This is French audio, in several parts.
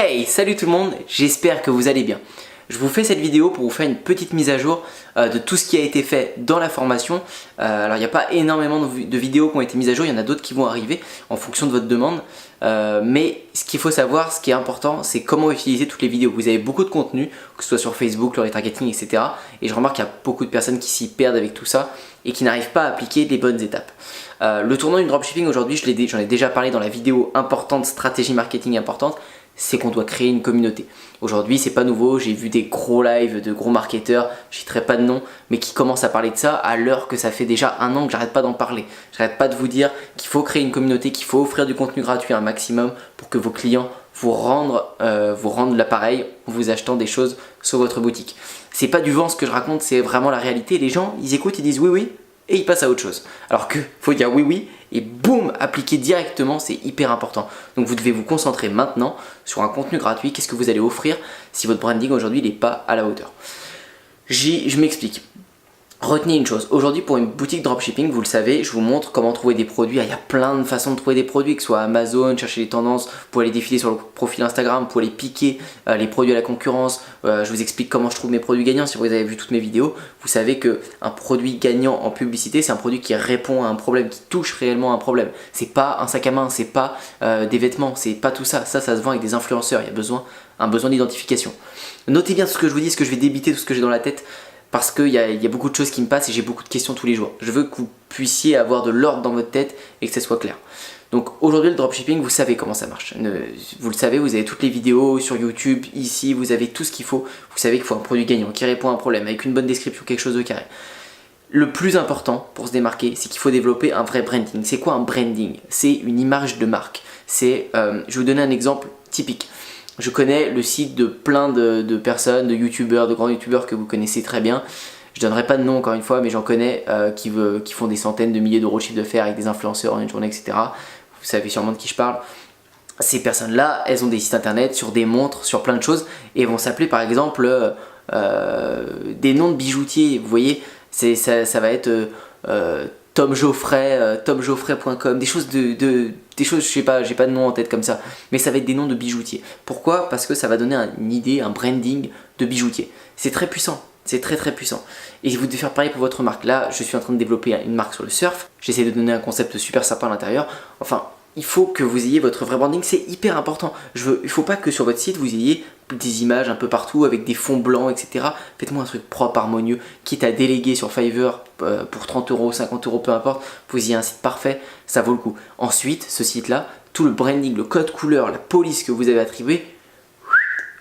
Hey, salut tout le monde, j'espère que vous allez bien. Je vous fais cette vidéo pour vous faire une petite mise à jour de tout ce qui a été fait dans la formation. Alors il n'y a pas énormément de vidéos qui ont été mises à jour, il y en a d'autres qui vont arriver en fonction de votre demande. Mais ce qu'il faut savoir, ce qui est important, c'est comment utiliser toutes les vidéos. Vous avez beaucoup de contenu, que ce soit sur Facebook, le retargeting, etc. Et je remarque qu'il y a beaucoup de personnes qui s'y perdent avec tout ça et qui n'arrivent pas à appliquer les bonnes étapes. Le tournant du dropshipping aujourd'hui, j'en ai déjà parlé dans la vidéo importante, stratégie marketing importante, c'est qu'on doit créer une communauté. Aujourd'hui, c'est pas nouveau, j'ai vu des gros lives de gros marketeurs, je citerai pas de nom, mais qui commencent à parler de ça à l'heure que ça fait déjà un an que j'arrête pas d'en parler. J'arrête pas de vous dire qu'il faut créer une communauté, qu'il faut offrir du contenu gratuit un maximum pour que vos clients vous rendent l'appareil en vous achetant des choses sur votre boutique. C'est pas du vent ce que je raconte, c'est vraiment la réalité. Les gens, ils écoutent, ils disent oui, oui, et ils passent à autre chose. Alors que faut dire oui, oui, et boum, appliquer directement, c'est hyper important. Donc vous devez vous concentrer maintenant sur un contenu gratuit. Qu'est-ce que vous allez offrir si votre branding aujourd'hui n'est pas à la hauteur? Je m'explique. Retenez une chose, aujourd'hui pour une boutique dropshipping, vous le savez, je vous montre comment trouver des produits. Il y a plein de façons de trouver des produits, que ce soit Amazon, chercher les tendances, vous pouvez les défiler sur le profil Instagram, vous pouvez les piquer, les produits à la concurrence. Je vous explique comment je trouve mes produits gagnants. Si vous avez vu toutes mes vidéos, vous savez qu'un produit gagnant en publicité, c'est un produit qui répond à un problème, qui touche réellement un problème. C'est pas un sac à main, c'est pas des vêtements, c'est pas tout ça. Ça se vend avec des influenceurs, il y a un besoin d'identification. Notez bien tout ce que je vous dis, ce que je vais débiter, tout ce que j'ai dans la tête. Parce qu'il y a beaucoup de choses qui me passent et j'ai beaucoup de questions tous les jours. Je veux que vous puissiez avoir de l'ordre dans votre tête et que ça soit clair. Donc aujourd'hui le dropshipping, vous savez comment ça marche. Vous le savez, vous avez toutes les vidéos sur YouTube, ici, vous avez tout ce qu'il faut. Vous savez qu'il faut un produit gagnant qui répond à un problème avec une bonne description, quelque chose de carré. Le plus important pour se démarquer, c'est qu'il faut développer un vrai branding. C'est quoi un branding? C'est une image de marque. Je vais vous donner un exemple typique. Je connais le site de plein de personnes, de youtubeurs, de grands youtubeurs que vous connaissez très bien. Je donnerai pas de nom encore une fois, mais j'en connais qui font des centaines de milliers d'euros de chiffre d'affaires avec des influenceurs en une journée, etc. Vous savez sûrement de qui je parle. Ces personnes-là, elles ont des sites internet sur des montres, sur plein de choses, et vont s'appeler par exemple des noms de bijoutiers. Vous voyez, ça va être Tom Geoffrey, tomgeoffrey.com, des choses des choses, je sais pas, j'ai pas de nom en tête comme ça, mais ça va être des noms de bijoutiers. Pourquoi? Parce que ça va donner une idée, un branding de bijoutier. C'est très puissant, c'est très très puissant. Et vous devez faire pareil pour votre marque. Là, je suis en train de développer une marque sur le surf, j'essaie de donner un concept super sympa à l'intérieur. Enfin, il faut que vous ayez votre vrai branding, c'est hyper important. Il faut pas que sur votre site vous ayez des images un peu partout avec des fonds blancs, etc. Faites-moi un truc propre, harmonieux, quitte à déléguer sur Fiverr pour 30 euros, 50 euros, peu importe. Vous ayez un site parfait, ça vaut le coup. Ensuite, ce site-là, tout le branding, le code couleur, la police que vous avez attribué,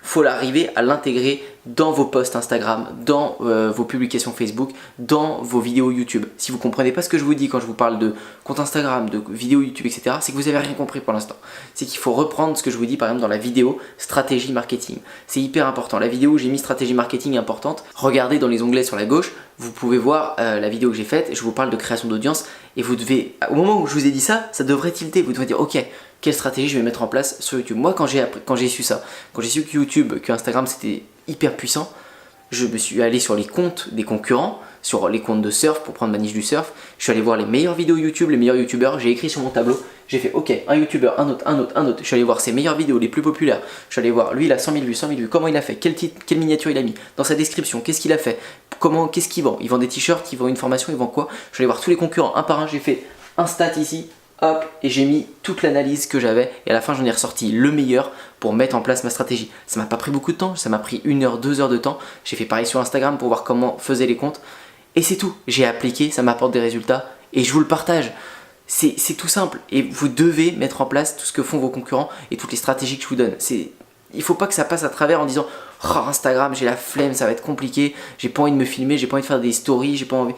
faut l'arriver à l'intégrer dans vos posts Instagram, dans vos publications Facebook, dans vos vidéos YouTube. Si vous ne comprenez pas ce que je vous dis quand je vous parle de compte Instagram, de vidéos YouTube, etc., c'est que vous n'avez rien compris pour l'instant. C'est qu'il faut reprendre ce que je vous dis par exemple dans la vidéo stratégie marketing. C'est hyper important. La vidéo où j'ai mis stratégie marketing importante, regardez dans les onglets sur la gauche, vous pouvez voir la vidéo que j'ai faite, je vous parle de création d'audience et vous devez, au moment où je vous ai dit ça, ça devrait tilter, vous devez dire ok, quelle stratégie je vais mettre en place sur YouTube. Moi quand j'ai su ça, quand j'ai su que YouTube, que Instagram c'était hyper puissant, je me suis allé sur les comptes des concurrents, sur les comptes de surf pour prendre ma niche du surf, je suis allé voir les meilleures vidéos YouTube, les meilleurs youtubeurs, j'ai écrit sur mon tableau, j'ai fait ok, un youtubeur, un autre, je suis allé voir ses meilleures vidéos, les plus populaires, je suis allé voir, lui il a 100 000 vues, comment il a fait, quel titre, quelle miniature il a mis, dans sa description, qu'est-ce qu'il a fait, qu'est-ce qu'il vend, il vend des t-shirts, il vend une formation, il vend quoi, je suis allé voir tous les concurrents un par un, j'ai fait un stat ici, hop, et j'ai mis toute l'analyse que j'avais et à la fin j'en ai ressorti le meilleur pour mettre en place ma stratégie. Ça m'a pas pris beaucoup de temps, ça m'a pris 1 heure, 2 heures de temps. J'ai fait pareil sur Instagram pour voir comment faisaient les comptes et c'est tout. J'ai appliqué, ça m'apporte des résultats et je vous le partage. C'est tout simple et vous devez mettre en place tout ce que font vos concurrents et toutes les stratégies que je vous donne. Il faut pas que ça passe à travers en disant oh, Instagram j'ai la flemme, ça va être compliqué, j'ai pas envie de me filmer, j'ai pas envie de faire des stories, j'ai pas envie...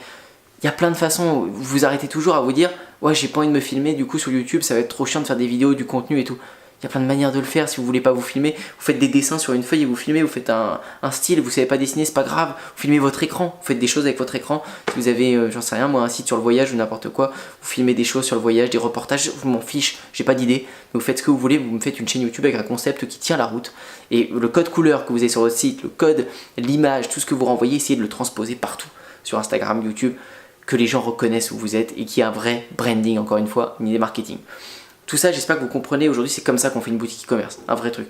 Il y a plein de façons, vous vous arrêtez toujours à vous dire ouais j'ai pas envie de me filmer, du coup sur YouTube ça va être trop chiant de faire des vidéos, du contenu et tout. Il y a plein de manières de le faire, si vous voulez pas vous filmer, vous faites des dessins sur une feuille et vous filmez, vous faites un style, vous savez pas dessiner, c'est pas grave, vous filmez votre écran, vous faites des choses avec votre écran, si vous avez, j'en sais rien, moi un site sur le voyage ou n'importe quoi, vous filmez des choses sur le voyage, des reportages, je m'en fiche, j'ai pas d'idée, vous faites ce que vous voulez, vous me faites une chaîne YouTube avec un concept qui tient la route, et le code couleur que vous avez sur votre site, le code, l'image, tout ce que vous renvoyez, essayez de le transposer partout, sur Instagram, YouTube, que les gens reconnaissent où vous êtes et qu'il y a un vrai branding, encore une fois, une idée marketing. Tout ça, j'espère que vous comprenez. Aujourd'hui, c'est comme ça qu'on fait une boutique e-commerce, un vrai truc.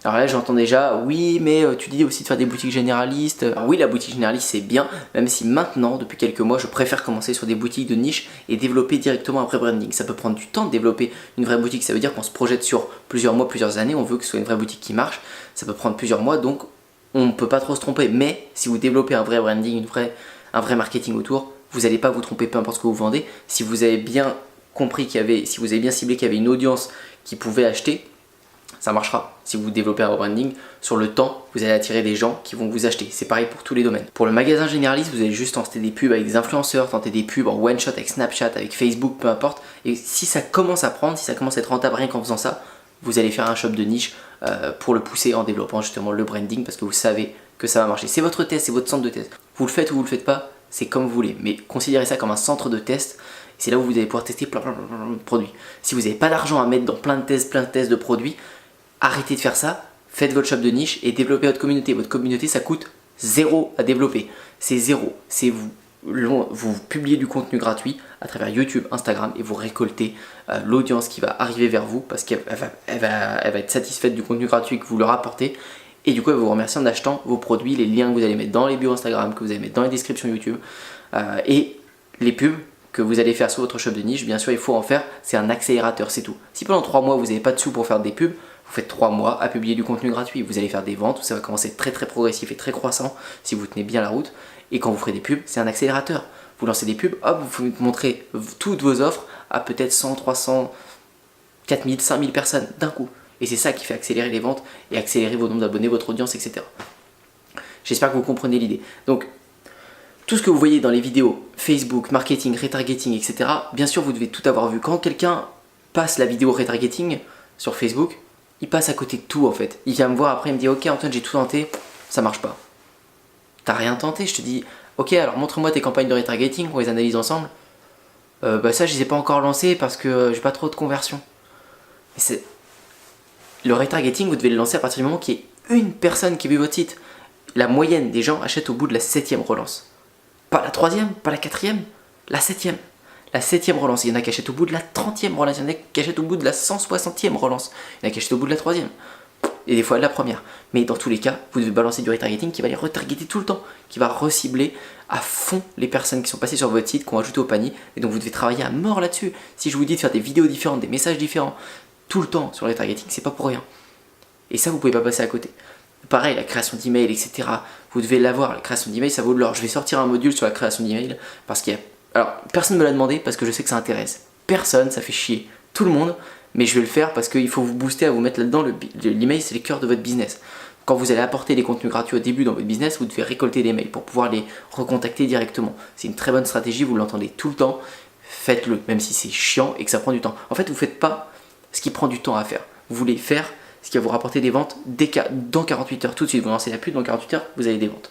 Alors là j'entends déjà, oui mais tu dis aussi de faire des boutiques généralistes. Alors oui, la boutique généraliste c'est bien, même si maintenant depuis quelques mois je préfère commencer sur des boutiques de niche et développer directement un vrai branding. Ça peut prendre du temps de développer une vraie boutique, ça veut dire qu'on se projette sur plusieurs mois, plusieurs années, on veut que ce soit une vraie boutique qui marche, ça peut prendre plusieurs mois, donc on ne peut pas trop se tromper. Mais si vous développez un vrai branding, un vrai marketing autour, vous n'allez pas vous tromper peu importe ce que vous vendez. Si vous avez bien compris si vous avez bien ciblé qu'il y avait une audience qui pouvait acheter, ça marchera. Si vous développez un branding, sur le temps, vous allez attirer des gens qui vont vous acheter. C'est pareil pour tous les domaines. Pour le magasin généraliste, vous allez juste tenter des pubs avec des influenceurs, tenter des pubs en one shot avec Snapchat, avec Facebook, peu importe. Et si ça commence à prendre, si ça commence à être rentable rien qu'en faisant ça, vous allez faire un shop de niche pour le pousser en développant justement le branding parce que vous savez que ça va marcher. C'est votre test, c'est votre centre de test. Vous le faites ou vous le faites pas, c'est comme vous voulez. Mais considérez ça comme un centre de test. C'est là où vous allez pouvoir tester plein de produits. Si vous n'avez pas d'argent à mettre dans plein de tests de produits, arrêtez de faire ça, faites votre shop de niche et développez votre communauté. Votre communauté, ça coûte 0 à développer. C'est 0. C'est vous publiez du contenu gratuit à travers YouTube, Instagram et vous récoltez l'audience qui va arriver vers vous parce qu'elle va être satisfaite du contenu gratuit que vous leur apportez. Et du coup, elle va vous remercier en achetant vos produits, les liens que vous allez mettre dans les bios Instagram, que vous allez mettre dans les descriptions YouTube et les pubs que vous allez faire sur votre shop de niche. Bien sûr, il faut en faire, c'est un accélérateur, c'est tout. Si pendant 3 mois, vous n'avez pas de sous pour faire des pubs, vous faites 3 mois à publier du contenu gratuit. Vous allez faire des ventes, ça va commencer très progressif et très croissant si vous tenez bien la route. Et quand vous ferez des pubs, c'est un accélérateur. Vous lancez des pubs, hop, vous montrez toutes vos offres à peut-être 100, 300, 4000, 5000 personnes d'un coup. Et c'est ça qui fait accélérer les ventes et accélérer vos nombres d'abonnés, votre audience, etc. J'espère que vous comprenez l'idée. Donc, tout ce que vous voyez dans les vidéos, Facebook, marketing, retargeting, etc., bien sûr, vous devez tout avoir vu. Quand quelqu'un passe la vidéo retargeting sur Facebook, il passe à côté de tout en fait. Il vient me voir après, il me dit « Ok Antoine, j'ai tout tenté, ça marche pas. » T'as rien tenté, je te dis « Ok, alors montre-moi tes campagnes de retargeting, on les analyse ensemble. » Bah ça, je les ai pas encore lancées parce que j'ai pas trop de conversion. Le retargeting, vous devez le lancer à partir du moment qu'il y ait une personne qui vit votre site. La moyenne des gens achètent au bout de la 7e relance. Pas la 3e, pas la 4e, la 7e. La 7e relance, il y en a qui achètent au bout de la 30e relance, il y en a qui achètent au bout de la 160e relance, il y en a qui achètent au bout de la 3e, et des fois de la première. Mais dans tous les cas, vous devez balancer du retargeting qui va les retargeter tout le temps, qui va recibler à fond les personnes qui sont passées sur votre site, qui ont ajouté au panier, et donc vous devez travailler à mort là-dessus. Si je vous dis de faire des vidéos différentes, des messages différents, tout le temps sur le retargeting, c'est pas pour rien. Et ça, vous pouvez pas passer à côté. Pareil, la création d'email, etc. Vous devez l'avoir, la création d'email, ça vaut de l'or. Je vais sortir un module sur la création d'email parce qu'il y a... Alors, personne ne me l'a demandé parce que je sais que ça intéresse. Personne, ça fait chier tout le monde, mais je vais le faire parce qu'il faut vous booster à vous mettre là-dedans. L'email, c'est le cœur de votre business. Quand vous allez apporter des contenus gratuits au début dans votre business, vous devez récolter des mails pour pouvoir les recontacter directement. C'est une très bonne stratégie, vous l'entendez tout le temps. Faites-le, même si c'est chiant et que ça prend du temps. En fait, vous ne faites pas ce qui prend du temps à faire. Vous voulez faire ce qui va vous rapporter des ventes dans 48 heures. Tout de suite, vous lancez la pub, dans 48 heures, vous avez des ventes.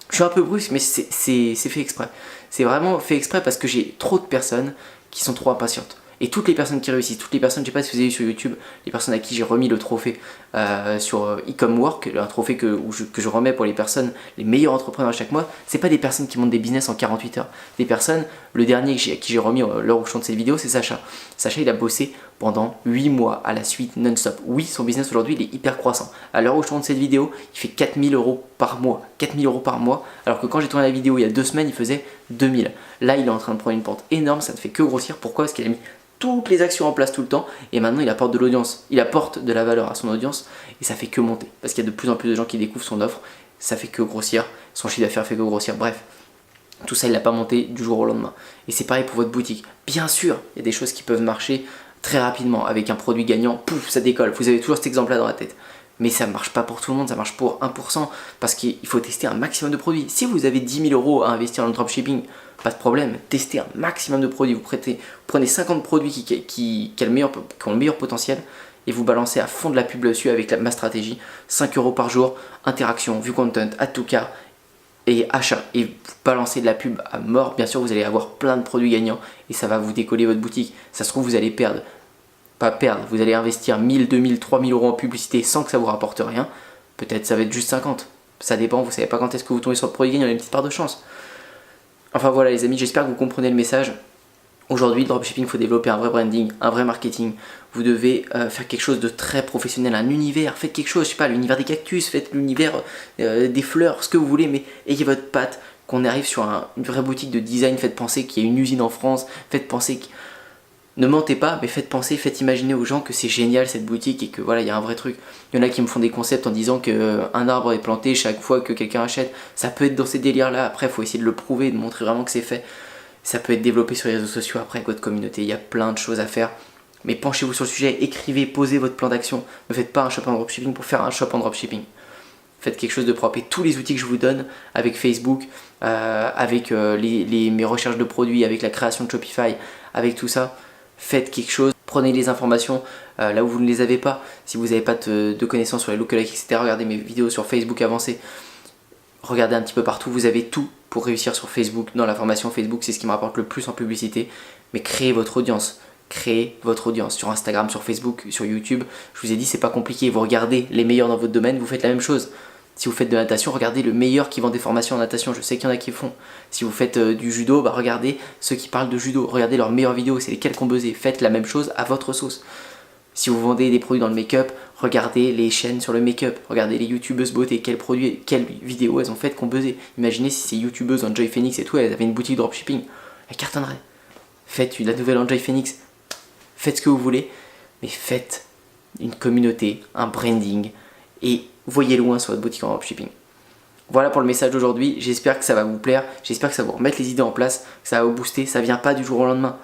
Je suis un peu brusque, mais c'est fait exprès. C'est vraiment fait exprès parce que j'ai trop de personnes qui sont trop impatientes. Et toutes les personnes qui réussissent, toutes les personnes, je sais pas si vous avez vu sur YouTube, les personnes à qui j'ai remis le trophée sur e-com work, un trophée que je remets pour les personnes, les meilleurs entrepreneurs chaque mois, c'est pas des personnes qui montent des business en 48 heures. Des personnes, le dernier à qui j'ai remis l'heure où je tourne cette vidéo, c'est Sacha. Sacha, il a bossé pendant 8 mois à la suite non-stop. Oui, son business aujourd'hui, il est hyper croissant. À l'heure où je tourne cette vidéo, il fait 4000 € par mois. 4000 € par mois, alors que quand j'ai tourné la vidéo il y a 2 semaines, il faisait 2000. Là, il est en train de prendre une pente énorme, ça ne fait que grossir. Pourquoi ? Parce qu'il a mis toutes les actions en place tout le temps et maintenant il apporte de l'audience, il apporte de la valeur à son audience et ça fait que monter parce qu'il y a de plus en plus de gens qui découvrent son offre, ça fait que grossir, son chiffre d'affaires fait que grossir, bref, tout ça il l'a pas monté du jour au lendemain. Et c'est pareil pour votre boutique, bien sûr il y a des choses qui peuvent marcher très rapidement avec un produit gagnant, pouf, ça décolle, vous avez toujours cet exemple là dans la tête. Mais ça ne marche pas pour tout le monde, ça marche pour 1% parce qu'il faut tester un maximum de produits. Si vous avez 10 000 € à investir dans le dropshipping, pas de problème, testez un maximum de produits. Vous prenez 50 produits qui ont le meilleur potentiel et vous balancez à fond de la pub dessus avec ma stratégie. 5 € par jour, interaction, view content, add to cart et achat. Et vous balancez de la pub à mort. Bien sûr, vous allez avoir plein de produits gagnants et ça va vous décoller votre boutique. Ça se trouve, vous allez perdre. Pas perdre, vous allez investir 1000, 2000, 3000 € en publicité sans que ça vous rapporte rien. Peut-être ça va être juste 50. Ça dépend, vous savez pas quand est-ce que vous tombez sur le produit gagnant, il y a une petite part de chance. Enfin voilà les amis, j'espère que vous comprenez le message. Aujourd'hui, le dropshipping, il faut développer un vrai branding, un vrai marketing. Vous devez faire quelque chose de très professionnel, un univers. Faites quelque chose, je sais pas, l'univers des cactus, faites l'univers des fleurs, ce que vous voulez, mais ayez votre patte. Qu'on arrive sur une vraie boutique de design, faites penser qu'il y a une usine en France, faites penser que... Ne mentez pas, mais faites penser, faites imaginer aux gens que c'est génial cette boutique et que voilà, il y a un vrai truc. Il y en a qui me font des concepts en disant qu'un arbre est planté chaque fois que quelqu'un achète. Ça peut être dans ces délires-là, après il faut essayer de le prouver, de montrer vraiment que c'est fait. Ça peut être développé sur les réseaux sociaux après avec votre communauté, il y a plein de choses à faire. Mais penchez-vous sur le sujet, écrivez, posez votre plan d'action. Ne faites pas un shop en dropshipping pour faire un shop en dropshipping. Faites quelque chose de propre. Et tous les outils que je vous donne avec Facebook, avec mes recherches de produits, avec la création de Shopify, avec tout ça, faites quelque chose. Prenez les informations là où vous ne les avez pas. Si vous n'avez pas de connaissances sur les lookalikes, etc., regardez mes vidéos sur Facebook avancées. Regardez un petit peu partout. Vous avez tout pour réussir sur Facebook. Dans la formation Facebook, c'est ce qui me rapporte le plus en publicité. Mais créez votre audience. Créez votre audience sur Instagram, sur Facebook, sur YouTube. Je vous ai dit, c'est pas compliqué. Vous regardez les meilleurs dans votre domaine, vous faites la même chose. Si vous faites de la natation, regardez le meilleur qui vend des formations en natation. Je sais qu'il y en a qui le font. Si vous faites du judo, regardez ceux qui parlent de judo. Regardez leurs meilleures vidéos, c'est lesquelles qu'on buzzé. Faites la même chose à votre sauce. Si vous vendez des produits dans le make-up, regardez les chaînes sur le make-up. Regardez les youtubeuses beauté, quelles vidéos elles ont faites qu'on buzzé. Imaginez si ces youtubeuses Enjoy Phoenix et tout, elles avaient une boutique dropshipping. Elles cartonneraient. Faites la nouvelle Enjoy Phoenix. Faites ce que vous voulez, mais faites une communauté, un branding et voyez loin sur votre boutique en dropshipping. Voilà pour le message d'aujourd'hui, j'espère que ça va vous plaire, j'espère que ça va vous remettre les idées en place, que ça va vous booster, ça vient pas du jour au lendemain,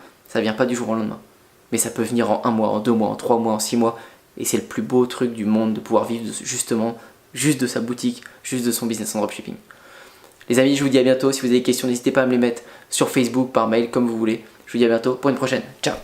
mais ça peut venir en 1 mois, en 2 mois, en 3 mois, en 6 mois, et c'est le plus beau truc du monde de pouvoir vivre justement juste de sa boutique, juste de son business en dropshipping. Les amis, je vous dis à bientôt, si vous avez des questions, n'hésitez pas à me les mettre sur Facebook, par mail, comme vous voulez. Je vous dis à bientôt pour une prochaine, ciao.